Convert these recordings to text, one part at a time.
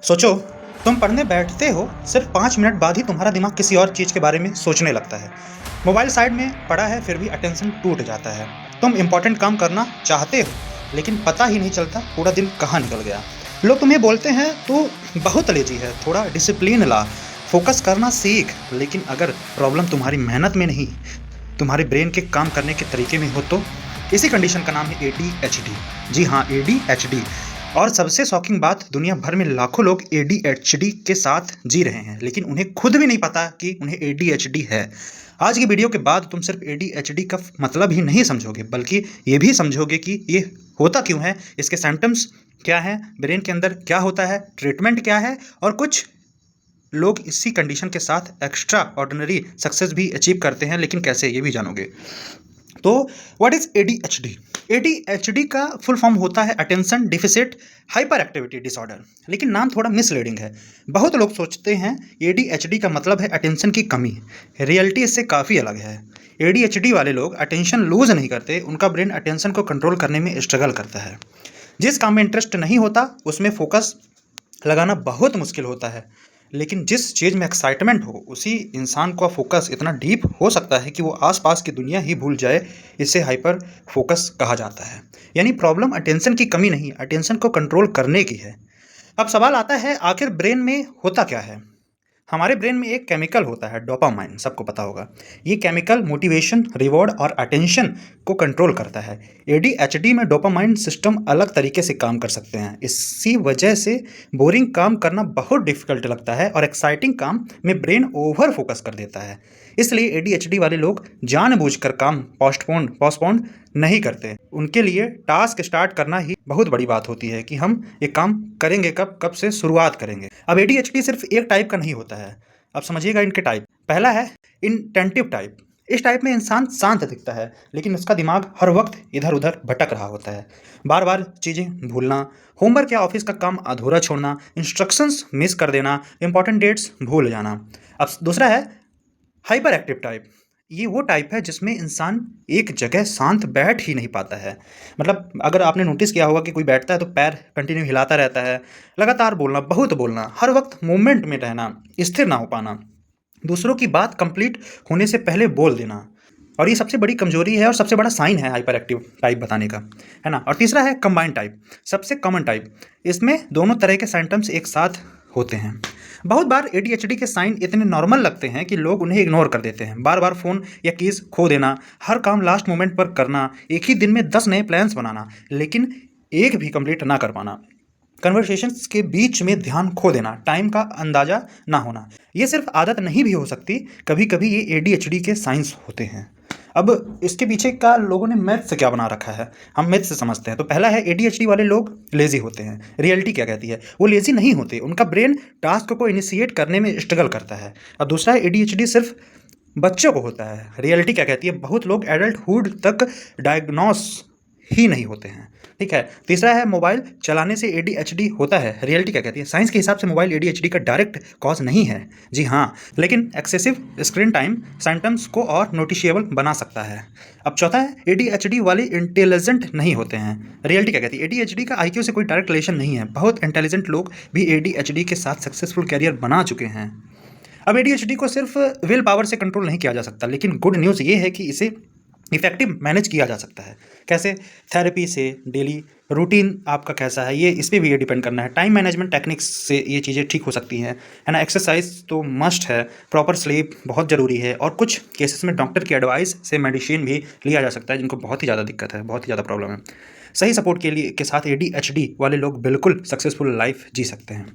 सोचो, तुम पढ़ने बैठते हो, सिर्फ 5 मिनट बाद ही तुम्हारा दिमाग किसी और चीज़ के बारे में सोचने लगता है। मोबाइल साइड में पड़ा है, फिर भी अटेंशन टूट जाता है। तुम इंपॉर्टेंट काम करना चाहते हो, लेकिन पता ही नहीं चलता पूरा दिन कहाँ निकल गया। लोग तुम्हें बोलते हैं तू बहुत लेजी है, थोड़ा डिसिप्लिन ला, फोकस करना सीख। लेकिन अगर प्रॉब्लम तुम्हारी मेहनत में नहीं, तुम्हारे ब्रेन के काम करने के तरीके में हो, तो इसी कंडीशन का नाम है ADHD। जी हाँ, ADHD। और सबसे शॉकिंग बात, दुनिया भर में लाखों लोग ADHD के साथ जी रहे हैं, लेकिन उन्हें खुद भी नहीं पता कि उन्हें ADHD है। आज की वीडियो के बाद तुम सिर्फ ADHD का मतलब ही नहीं समझोगे, बल्कि ये भी समझोगे कि ये होता क्यों है, इसके सिम्टम्स क्या हैं, ब्रेन के अंदर क्या होता है, ट्रीटमेंट क्या है, और कुछ लोग इसी कंडीशन के साथ एक्स्ट्रा ऑर्डिनरी सक्सेस भी अचीव करते हैं, लेकिन कैसे, ये भी जानोगे। तो व्हाट इज ADHD? ADHD का फुल फॉर्म होता है attention deficit hyper activity disorder, लेकिन नाम थोड़ा मिसलीडिंग है। बहुत लोग सोचते हैं ADHD का मतलब है अटेंशन की कमी। रियलिटी इससे काफ़ी अलग है। ADHD वाले लोग अटेंशन लूज नहीं करते, उनका ब्रेन अटेंशन को कंट्रोल करने में स्ट्रगल करता है। जिस काम में इंटरेस्ट नहीं होता उसमें फोकस लगाना बहुत मुश्किल होता है, लेकिन जिस चीज़ में एक्साइटमेंट हो उसी इंसान का फोकस इतना डीप हो सकता है कि वो आसपास की दुनिया ही भूल जाए। इसे हाइपर फोकस कहा जाता है। यानी प्रॉब्लम अटेंशन की कमी नहीं, अटेंशन को कंट्रोल करने की है। अब सवाल आता है, आखिर ब्रेन में होता क्या है? हमारे ब्रेन में एक केमिकल होता है डोपामाइन, सबको पता होगा। ये केमिकल मोटिवेशन, रिवॉर्ड और अटेंशन को कंट्रोल करता है। ADHD में डोपामाइन सिस्टम अलग तरीके से काम कर सकते हैं। इसी वजह से बोरिंग काम करना बहुत डिफिकल्ट लगता है और एक्साइटिंग काम में ब्रेन ओवर फोकस कर देता है। इसलिए ADHD वाले लोग जानबूझकर काम पोस्टपोन नहीं करते। उनके लिए टास्क स्टार्ट करना ही बहुत बड़ी बात होती है कि हम ये काम करेंगे कब से शुरुआत करेंगे। अब ADHD सिर्फ एक टाइप का नहीं होता है। अब समझिएगा इनके टाइप। पहला है इंटेंटिव टाइप। इस टाइप में इंसान शांत दिखता है, लेकिन उसका दिमाग हर वक्त इधर उधर भटक रहा होता है। बार बार चीज़ें भूलना, होमवर्क या ऑफिस का काम अधूरा छोड़ना, इंस्ट्रक्शंस मिस कर देना, इंपॉर्टेंट डेट्स भूल जाना। अब दूसरा है हाइपर एक्टिव टाइप। ये वो टाइप है जिसमें इंसान एक जगह शांत बैठ ही नहीं पाता है। मतलब अगर आपने नोटिस किया होगा कि कोई बैठता है तो पैर कंटिन्यू हिलाता रहता है, लगातार बोलना, बहुत बोलना, हर वक्त मूवमेंट में रहना, स्थिर ना हो पाना, दूसरों की बात कंप्लीट होने से पहले बोल देना। और ये सबसे बड़ी कमजोरी है और सबसे बड़ा साइन है हाइपर एक्टिव टाइप बताने का, है ना। और तीसरा है कंबाइंड टाइप, सबसे कॉमन टाइप। इसमें दोनों तरह के सिम्टम्स एक साथ होते हैं। बहुत बार ADHD के साइन इतने नॉर्मल लगते हैं कि लोग उन्हें इग्नोर कर देते हैं। बार बार फ़ोन या कीज़ खो देना, हर काम लास्ट मोमेंट पर करना, एक ही दिन में 10 नए प्लान्स बनाना, लेकिन एक भी कंप्लीट ना कर पाना, कन्वर्सेशंस के बीच में ध्यान खो देना, टाइम का अंदाजा ना होना। ये सिर्फ आदत नहीं भी हो सकती, कभी कभी ये ADHD के साइंस होते हैं। अब इसके पीछे का लोगों ने मैथ से क्या बना रखा है, हम मैथ से समझते हैं। तो पहला है ADHD वाले लोग लेजी होते हैं। रियलिटी क्या कहती है? वो लेजी नहीं होते, उनका ब्रेन टास्क को इनिशिएट करने में स्ट्रगल करता है। और दूसरा है ADHD सिर्फ बच्चों को होता है। रियलिटी क्या कहती है? बहुत लोग एडल्टहुड तक डायग्नोस ही नहीं होते हैं। ठीक है। तीसरा है मोबाइल चलाने से ADHD होता है। रियलिटी क्या कहती है? साइंस के हिसाब से मोबाइल ADHD का डायरेक्ट कॉज नहीं है, जी हाँ, लेकिन एक्सेसिव स्क्रीन टाइम सिम्टम्स को और नोटिशिएबल बना सकता है। अब चौथा है ADHD वाले इंटेलिजेंट नहीं होते हैं। रियलिटी क्या कहती है? ADHD का IQ से कोई डायरेक्ट रिलेशन नहीं है। बहुत इंटेलिजेंट लोग भी ADHD के साथ सक्सेसफुल कैरियर बना चुके हैं। अब ADHD को सिर्फ विल पावर से कंट्रोल नहीं किया जा सकता, लेकिन गुड न्यूज़ ये है कि इसे इफेक्टिव मैनेज किया जा सकता है। कैसे? थेरेपी से, डेली रूटीन आपका कैसा है, ये इस पे भी ये डिपेंड करना है। टाइम मैनेजमेंट टेक्निक्स से ये चीज़ें ठीक हो सकती हैं, है ना। एक्सरसाइज तो मस्ट है, प्रॉपर स्लीप बहुत ज़रूरी है, और कुछ केसेस में डॉक्टर की एडवाइस से मेडिसिन भी लिया जा सकता है जिनको बहुत ही ज़्यादा दिक्कत है, बहुत ही ज़्यादा प्रॉब्लम है। सही सपोर्ट के साथ ADHD वाले लोग बिल्कुल सक्सेसफुल लाइफ जी सकते हैं।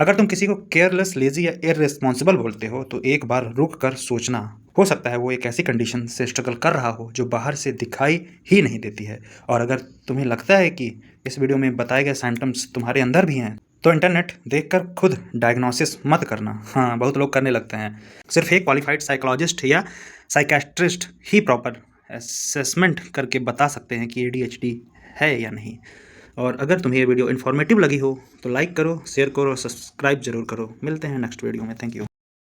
अगर तुम किसी को केयरलेस, लेजी या इररिस्पॉन्सिबल बोलते हो तो एक बार रुक कर सोचना। हो सकता है वो एक ऐसी कंडीशन से स्ट्रगल कर रहा हो जो बाहर से दिखाई ही नहीं देती है। और अगर तुम्हें लगता है कि इस वीडियो में बताए गए सिम्टम्स तुम्हारे अंदर भी हैं, तो इंटरनेट देखकर खुद डायग्नोसिस मत करना। हाँ, बहुत लोग करने लगते हैं। सिर्फ एक क्वालिफाइड साइकोलॉजिस्ट या साइकेट्रिस्ट ही प्रॉपर असेसमेंट करके बता सकते हैं कि ADHD है या नहीं। और अगर तुम्हें ये वीडियो इन्फॉर्मेटिव लगी हो तो लाइक करो, शेयर करो, सब्सक्राइब जरूर करो। मिलते हैं नेक्स्ट वीडियो में। Thank you.